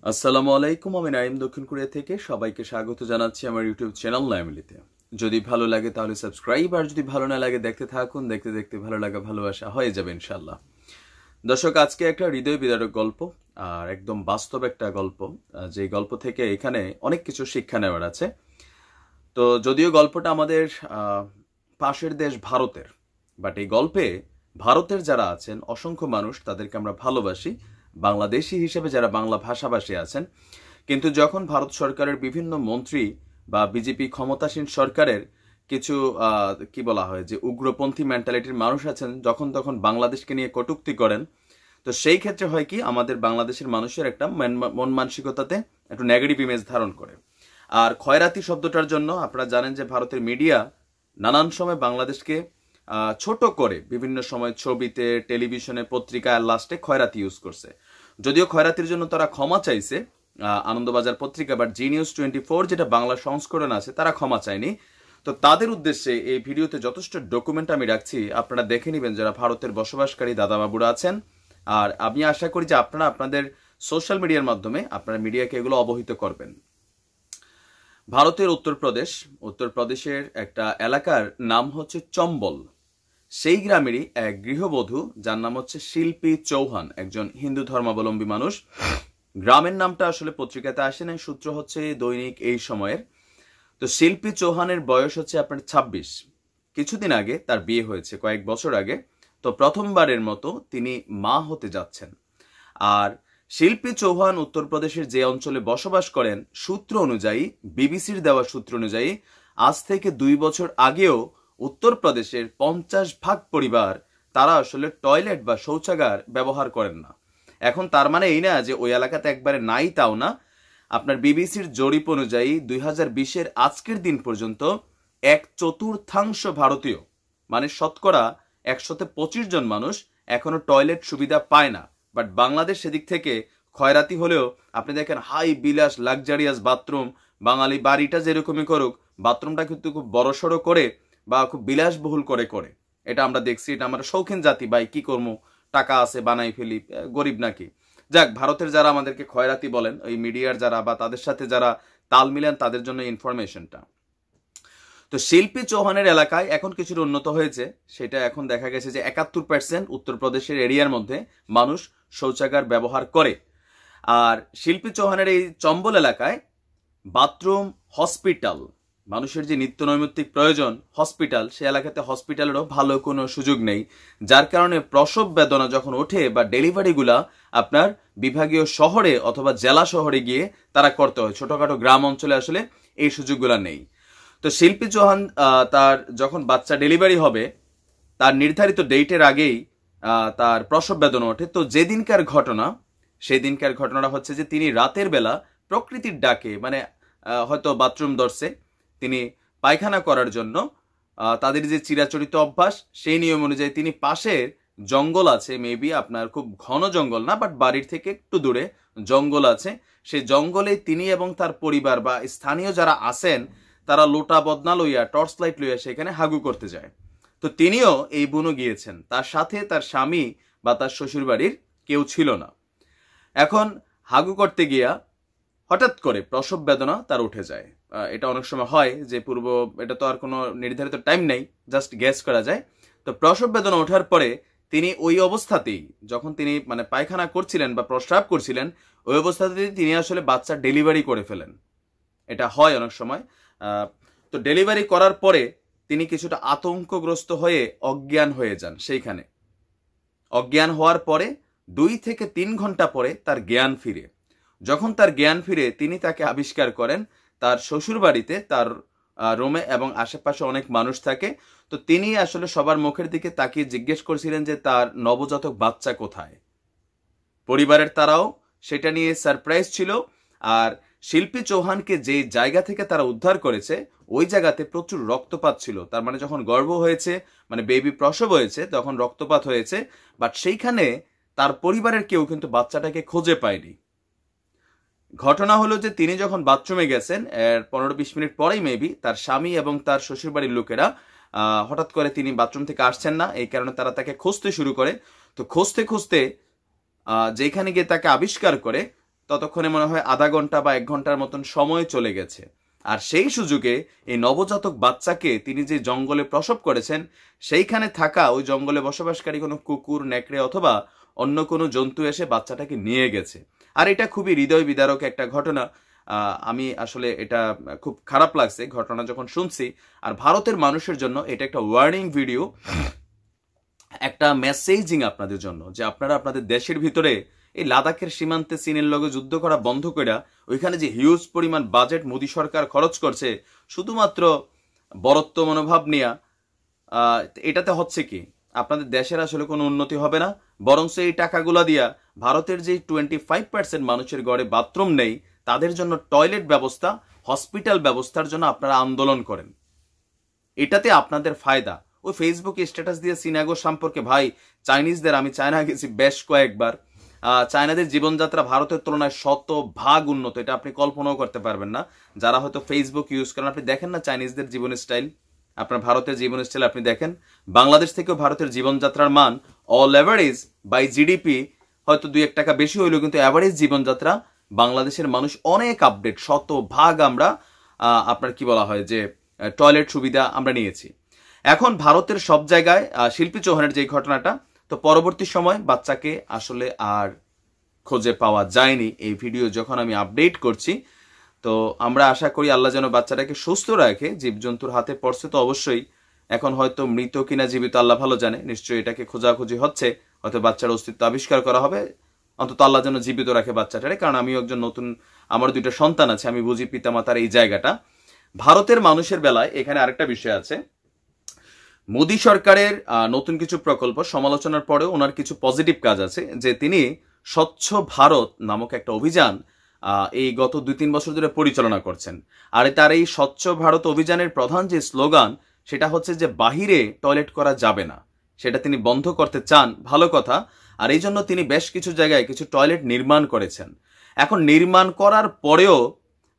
আসসালামু আলাইকুম, আমি নাইম দক্ষিণ কোরিয়া থেকে সবাইকে স্বাগত জানাচ্ছি আমার ইউটিউব চ্যানেল নাইমলিতে। যদি ভালো লাগে তাহলে সাবস্ক্রাইব, আর যদি ভালো না লাগে দেখতে থাকুন, দেখতে দেখতে ভালো লাগা ভালোবাসা হয়ে যাবে ইনশাল্লাহ। দর্শক, আজকে একটা হৃদয় বিদারক গল্প, আর একদম বাস্তব একটা গল্প। যে গল্প থেকে এখানে অনেক কিছু শিক্ষা নেওয়ার আছে। তো যদিও গল্পটা আমাদের পাশের দেশ ভারতের, বাট এই গল্পে ভারতের যারা আছেন অসংখ্য মানুষ, তাদেরকে আমরা ভালোবাসি। বাংলাদেশি হিসেবে যারা বাংলা ভাষাভাষী আছেন, কিন্তু যখন ভারত সরকারের বিভিন্ন মন্ত্রী বা বিজেপি ক্ষমতাসীন সরকারের কিছু কি বলা হয় যে উগ্রপন্থী মেন্টালিটির মানুষ আছেন, যখন তখন বাংলাদেশকে নিয়ে কটূক্তি করেন, তো সেই ক্ষেত্রে হয় কি, আমাদের বাংলাদেশের মানুষের একটা মন মানসিকতাতে একটু নেগেটিভ ইমেজ ধারণ করে। আর খয়রাতি শব্দটার জন্য আপনারা জানেন যে ভারতের মিডিয়া নানান সময় বাংলাদেশকে ছোট করে বিভিন্ন সময় ছবিতে, টেলিভিশনে, পত্রিকায় লাস্টে খয়রাতি ইউজ করছে। যদিও খয়রাতির জন্য তারা ক্ষমা চাইছে আনন্দবাজার পত্রিকা, বাট জি নিউজ 24 যেটা বাংলা সংস্করণ আছে তারা ক্ষমা চায়নি। তো তাদের উদ্দেশ্যে এই ভিডিওতে যথেষ্ট ডকুমেন্ট আমি রাখছি, আপনারা দেখে নেবেন যারা ভারতের বসবাসকারী দাদাবাবুরা আছেন। আর আমি আশা করি যে আপনারা আপনাদের সোশ্যাল মিডিয়ার মাধ্যমে আপনারা মিডিয়াকে এগুলো অবহিত করবেন। ভারতের উত্তরপ্রদেশের একটা এলাকার নাম হচ্ছে চম্বল। সেই গ্রামেরই এক গৃহবধূ যার নাম হচ্ছে শিল্পী চৌহান, একজন হিন্দু ধর্মাবলম্বী মানুষ। গ্রামের নামটা আসলে পত্রিকাতে আসে না, সূত্র হচ্ছে দৈনিক এই সময়ের। তো শিল্পী চৌহানের বয়স হচ্ছে আপনার 26। কিছুদিন আগে তার বিয়ে হয়েছে, কয়েক বছর আগে। তো প্রথমবারের মতো তিনি মা হতে যাচ্ছেন। আর শিল্পী চৌহান উত্তরপ্রদেশের যে অঞ্চলে বসবাস করেন, সূত্র অনুযায়ী, বিবিসির দেওয়া সূত্র অনুযায়ী, আজ থেকে 2 বছর আগেও উত্তরপ্রদেশের 50% পরিবার তারা আসলে টয়লেট বা শৌচাগার ব্যবহার করেন না। এখন তার মানে এই না যে ওই এলাকাতে একবারে নাই, তাও না। আপনার বিবিসির জরিপ অনুযায়ী 2020-এর আজকের দিন পর্যন্ত 1/4 ভারতীয়, মানে শতকরা 125 জন মানুষ এখনো টয়লেট সুবিধা পায় না। বাট বাংলাদেশ সেদিক থেকে খয়রাতি হলেও আপনি দেখেন হাই বিলাস লাক্সারিয়াস বাথরুম, বাঙালি বাড়িটা যেরকমই করুক বাথরুমটা কিন্তু খুব বড়সড় করে বা খুব বিলাসবহুল করে করে। এটা আমরা দেখছি, এটা আমরা শৌখিন জাতি, ভাই কি করবো, টাকা আছে বানাই ফেলি, গরিব নাকি। যাক, ভারতের যারা আমাদেরকে খয়রাতি বলেন, ওই মিডিয়ার যারা বা তাদের সাথে যারা তাল মিলান, তাদের জন্য ইনফরমেশনটা। তো শিল্পী চৌহানের এলাকায় এখন কিছুটা উন্নত হয়েছে। সেটা এখন দেখা গেছে যে 71% উত্তরপ্রদেশের এরিয়ার মধ্যে মানুষ শৌচাগার ব্যবহার করে। আর শিল্পী চৌহানের এই চম্বল এলাকায় বাথরুম, হসপিটাল, মানুষের যে নিত্য নৈমিত্তিক প্রয়োজন হসপিটাল, সে এলাকাতে হসপিটালেরও ভালো কোনো সুযোগ নেই। যার কারণে প্রসব বেদনা যখন ওঠে বা ডেলিভারিগুলা আপনার বিভাগীয় শহরে অথবা জেলা শহরে গিয়ে তারা করতে হয়, ছোটখাটো গ্রাম অঞ্চলে আসলে এই সুযোগগুলা নেই। তো শিল্পী চৌহান তার যখন বাচ্চা ডেলিভারি হবে, তার নির্ধারিত ডেটের আগেই তার প্রসব বেদনা ওঠে। তো যেদিনকার ঘটনা, সেই দিনকার ঘটনাটা হচ্ছে যে তিনি রাতের বেলা প্রকৃতির ডাকে, মানে হয়তো বাথরুম ধরছে, তিনি পায়খানা করার জন্য তাদের যে চিরাচরিত অভ্যাস সেই নিয়ম অনুযায়ী তিনি পাশের জঙ্গল আছে, মেবি আপনার খুব ঘন জঙ্গল না, বাট বাড়ির থেকে একটু দূরে জঙ্গল আছে, সেই জঙ্গলে তিনি এবং তার পরিবার বা স্থানীয় যারা আছেন তারা লোটা বদনা লইয়া, টর্চ লাইট লইয়া সেখানে হাগু করতে যায়। তো তিনিও এই বুনো গিয়েছেন, তার সাথে তার স্বামী বা তার শ্বশুর বাড়ির কেউ ছিল না। এখন হাগু করতে গিয়া হঠাৎ করে প্রসব বেদনা তার উঠে যায়। এটা অনেক সময় হয় যে এটা তো আর কোনো নির্ধারিত টাইম নেই, জাস্ট গেস করা যায়। তো প্রসব বেদনা ওঠার পরে তিনি ওই অবস্থাতেই, যখন তিনি মানে পায়খানা করছিলেন বা প্রস্রাব করছিলেন, ওই অবস্থাতেই তিনি আসলে বাচ্চা ডেলিভারি করে ফেলেন। এটা হয় অনেক সময়। তো ডেলিভারি করার পরে তিনি কিছুটা আতঙ্কগ্রস্ত হয়ে অজ্ঞান হয়ে যান। সেইখানে অজ্ঞান হওয়ার পরে 2 থেকে 3 ঘন্টা পরে তার জ্ঞান ফিরে। যখন তার জ্ঞান ফিরে, তিনি তাকে আবিষ্কার করেন তার শ্বশুর বাড়িতে, তার রুমে, এবং আশেপাশে অনেক মানুষ থাকে। তো তিনি আসলে সবার মুখের দিকে তাকিয়ে জিজ্ঞেস করছিলেন যে তার নবজাতক বাচ্চা কোথায়। পরিবারের তারাও সেটা নিয়ে সারপ্রাইজ ছিল। আর শিল্পী চৌহানকে যে জায়গা থেকে তারা উদ্ধার করেছে, ওই জায়গাতে প্রচুর রক্তপাত ছিল। তার মানে যখন গর্ভ হয়েছে, মানে বেবি প্রসব হয়েছে, তখন রক্তপাত হয়েছে। বাট সেইখানে তার পরিবারের কেউ কিন্তু বাচ্চাটাকে খুঁজে পায়নি। ঘটনা হলো যে তিনি যখন বাথরুমে গেছেন, 15-20 মিনিট পরেই মেবি তার স্বামী এবং তার শ্বশুরবাড়ির লোকেরা হঠাৎ করে তিনি বাথরুম থেকে আসছেন না, এই কারণে তারা তাকে খুঁজতে শুরু করে। তো খুঁজতে খুঁজতে যেখানে গিয়ে তাকে আবিষ্কার করে, ততক্ষণে মনে হয় আধা ঘন্টা বা 1 ঘন্টার মতন সময় চলে গেছে। আর সেই সুযোগে এই নবজাতক বাচ্চাকে তিনি যে জঙ্গলে প্রসব করেছেন, সেইখানে থাকা ওই জঙ্গলে বসবাসকারী কোনো কুকুর, নেকড়ে অথবা অন্য কোনো জন্তু এসে বাচ্চাটাকে নিয়ে গেছে। আর এটা খুবই হৃদয় বিদারক একটা ঘটনা। আমি আসলে এটা খুব খারাপ লাগছে ঘটনা যখন শুনছি। আর ভারতের মানুষের জন্য এটা একটা ওয়ার্নিং ভিডিও, একটা মেসেজিং আপনাদের জন্য, যে আপনারা আপনাদের দেশের ভিতরে এই লাদাখের সীমান্তে চীনের লগে যুদ্ধ করা বন্ধ করে ওইখানে যে হিউজ পরিমাণ বাজেট মোদী সরকার খরচ করছে শুধুমাত্র বরত্ব মনোভাব নিয়ে, এটাতে হচ্ছে কি আপনাদের দেশের আসলে কোনো উন্নতি হবে না। বরং এই টাকাগুলা দিয়া ভারতের যে 25% মানুষের ঘরে বাথরুম নেই তাদের জন্য টয়লেট ব্যবস্থা, হসপিটাল ব্যবস্থার জন্য আপনারা আন্দোলন করেন। এটাতে আপনাদের ফায়দা। ওই ফেসবুকে স্ট্যাটাস দিয়ে সিনাগো সম্পর্কে, ভাই চাইনিজদের, আমি চায়না গেছি বেশ কয়েকবার, চায়নাদের জীবনযাত্রা ভারতের তুলনায় 100 ভাগ উন্নত, এটা আপনি কল্পনাও করতে পারবেন না। যারা হয়তো ফেসবুক ইউজ করেন, আপনি দেখেন না চাইনিজদের জীবন স্টাইল, আপনার ভারতের জীবন স্টাইল আপনি দেখেন। বাংলাদেশ থেকেও ভারতের জীবনযাত্রার মান অল এভারেজ বাই জিডিপি হয়তো 2-1 টাকা বেশি হইলেও কিন্তু এভারেজ জীবনযাত্রা বাংলাদেশের মানুষ অনেক আপডেট। 100 ভাগ আমরা আপনার কি বলা হয় যে টয়লেট সুবিধা আমরা নিয়েছি। এখন ভারতের সব জায়গায় শিল্পী চৌহানের যে ঘটনাটা, তো পরবর্তী সময় বাচ্চাকে আসলে আর খুঁজে পাওয়া যায়নি। এই ভিডিও যখন আমি আপডেট করছি, তো আমরা আশা করি আল্লাহ যেন বাচ্চাটাকে সুস্থ রাখে। জীবজন্তুর হাতে পড়ছে তো অবশ্যই, এখন হয়তো মৃত কিনা জীবিত আল্লাহ ভালো জানে, নিশ্চয়ই এটাকে খোঁজাখুঁজি হচ্ছে, হয়তো বাচ্চার অস্তিত্ব আবিষ্কার করা হবে। অন্তত আল্লাহ যেন জীবিত রাখে বাচ্চাটারে, কারণ আমিও একজন নতুন, আমার 2টা সন্তান আছে, আমি বুঝি পিতামাতার এই জায়গাটা। ভারতের মানুষের বেলায় এখানে আরেকটা বিষয় আছে। মোদী সরকারের নতুন কিছু প্রকল্প সমালোচনার পরেও ওনার কিছু পজিটিভ কাজ আছে, যে তিনি স্বচ্ছ ভারত নামক একটা অভিযান এই গত 2-3 বছর ধরে পরিচালনা করছেন। আর তার এই স্বচ্ছ ভারত অভিযানের প্রধান যে স্লোগান, সেটা হচ্ছে যে বাহিরে টয়লেট করা যাবে না, সেটা তিনি বন্ধ করতে চান। ভালো কথা। আর এই জন্য তিনি বেশ কিছু জায়গায় কিছু টয়লেট নির্মাণ করেছেন। এখন নির্মাণ করার পরেও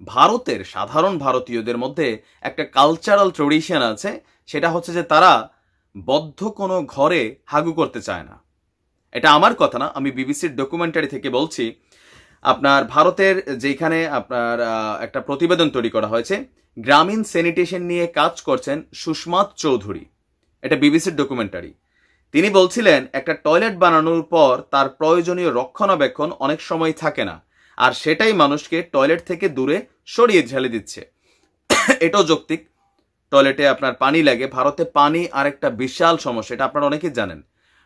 ভারতের সাধারণ ভারতীয়দের মধ্যে একটা কালচারাল ট্রেডিশন আছে, সেটা হচ্ছে যে তারা বদ্ধ কোনো ঘরে হাগু করতে চায় না। এটা আমার কথা না, আমি বিবিসির ডকুমেন্টারি থেকে বলছি। আপনার ভারতের যেখানে আপনার একটা প্রতিবেদন তৈরি করা হয়েছে, গ্রামীণ স্যানিটেশন নিয়ে কাজ করছেন সুষমা চৌধুরী, এটা বিবিসির ডকুমেন্টারি। তিনি বলছিলেন একটা টয়লেট বানানোর পর তার প্রয়োজনীয় রক্ষণাবেক্ষণ অনেক সময় থাকে না, আর সেটাই মানুষকে টয়লেট থেকে দূরে সরিয়ে ঝেলে দিচ্ছে। এটাও যৌক্তিক। টয়লেটে আপনার পানি লাগে, ভারতে পানি আরেকটা বিশাল সমস্যা, এটা আপনারা অনেকেই জানেন।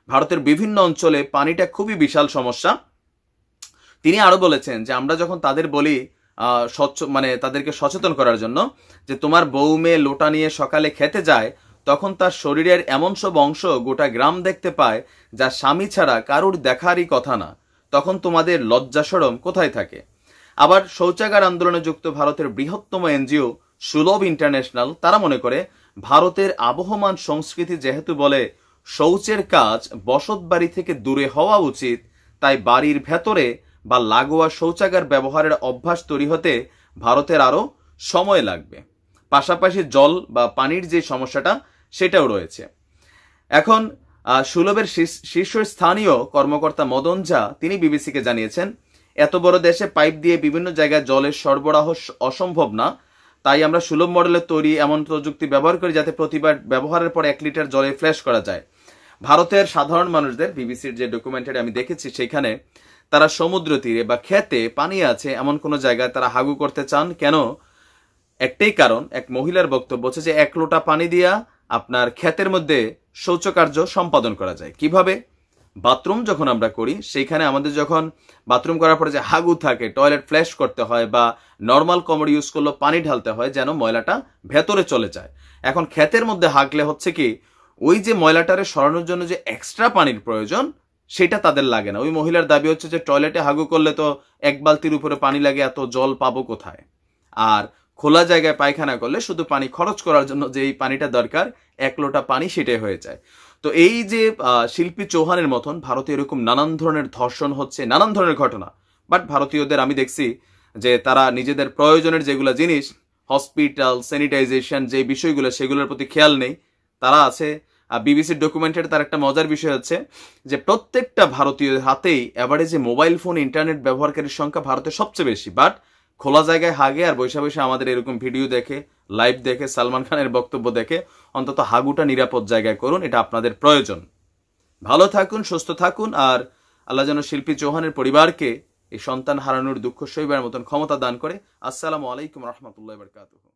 ভারতের বিভিন্ন অঞ্চলে পানিটা খুবই বিশাল সমস্যা। তিনি আরো বলেছেন যে আমরা যখন তাদের বলি মানে তাদেরকে সচেতন করার জন্য যে তোমার বউ মেয়ে লোটা নিয়ে সকালে খেতে যায়, তখন তার শরীরের এমন সব অংশ গোটা গ্রাম দেখতে পায় যা স্বামী ছাড়া কারুর দেখারই কথা না, তখন তোমাদের লজ্জা শরম কোথায় থাকে? আবার শৌচাগার আন্দোলনে যুক্ত ভারতের বৃহত্তম এনজিও সুলভ ইন্টারন্যাশনাল, তারা মনে করে ভারতের আবহমান সংস্কৃতি যেহেতু বলে শৌচের কাজ বসত বাড়ি থেকে দূরে হওয়া উচিত, তাই বাড়ির ভেতরে বা লাগোয়া শৌচাগার ব্যবহারের অভ্যাস তৈরি হতে ভারতের আরো সময় লাগবে। পাশাপাশি জল বা পানির যে সমস্যাটা সেটাও রয়েছে। এখন সুলভের শীর্ষস্থানীয় কর্মকর্তা মদন ঝা তিনি বিবিসিকে জানিয়েছেন, এত বড় দেশে পাইপ দিয়ে বিভিন্ন জায়গায় জলের সরবরাহ অসম্ভব না, তাই আমরা সুলভ মডেলের তৈরি এমন প্রযুক্তি ব্যবহার করি যাতে প্রতিবার ব্যবহারের পর 1 লিটার জলে ফ্ল্যাশ করা যায়। ভারতের সাধারণ মানুষদের, বিবিসির যে ডকুমেন্টারি আমি দেখেছি সেখানে, তারা সমুদ্র তীরে বা খেতে পানি আছে এমন কোন জায়গায় তারা হাগু করতে চান কেন? একটাই কারণ, এক মহিলার বক্তব্য হচ্ছে যে 1 লোটা পানি দিয়া আপনার ক্ষেতের মধ্যে শৌচকার্য সম্পাদন করা যায়। কিভাবে? বাথরুম যখন আমরা করি সেইখানে আমাদের যখন বাথরুম করার পরে যে হাগু থাকে, টয়লেট ফ্ল্যাশ করতে হয় বা নর্মাল কমোড ইউজ করলেও পানি ঢালতে হয় যেন ময়লাটা ভেতরে চলে যায়। এখন ক্ষেতের মধ্যে হাগলে হচ্ছে কি, ওই যে ময়লাটারে সরানোর জন্য যে এক্সট্রা পানির প্রয়োজন সেটা তাদের লাগে না। ওই মহিলার দাবি হচ্ছে যে টয়লেটে হাগু করলে তো 1 বালতির উপরে পানি লাগে, এত জল পাবো কোথায়? আর খোলা জায়গায় পায়খানা করলে শুধু পানি খরচ করার জন্য যে এই পানিটা দরকার 1 লোটা পানি সেটাই হয়ে যায়। তো এই যে শিল্পী চৌহানের মতন ভারতে এরকম নানান ধরনের ধর্ষণ হচ্ছে, নানান ধরনের ঘটনা, বাট ভারতীয়দের আমি দেখছি যে তারা নিজেদের প্রয়োজনের যেগুলো জিনিস, হসপিটাল, স্যানিটাইজেশন, যে বিষয়গুলো সেগুলোর প্রতি খেয়াল নেই। তারা আছে বিবিসির ডকুমেন্টারি তার একটা মজার বিষয় হচ্ছে যে প্রত্যেকটা ভারতীয় হাতেই এভারেজে মোবাইল ফোন ইন্টারনেট ব্যবহারকারীর সংখ্যা ভারতে সবচেয়ে বেশি, বাট খোলা জায়গায় হাগে আর বৈশা বৈশা আমাদের এরকম ভিডিও দেখে, লাইভ দেখে, সালমান খানের বক্তব্য দেখে অন্তত হাগুটা নিরাপদ জায়গায় করুন, এটা আপনাদের প্রয়োজন। ভালো থাকুন, সুস্থ থাকুন, আর আল্লাহ যেন শিল্পী চৌহানের পরিবারকে এই সন্তান হারানোর দুঃখ সইবার মতন ক্ষমতা দান করে। আসসালামু আলাইকুম রহমতুল্লাহ বারকাতুহু।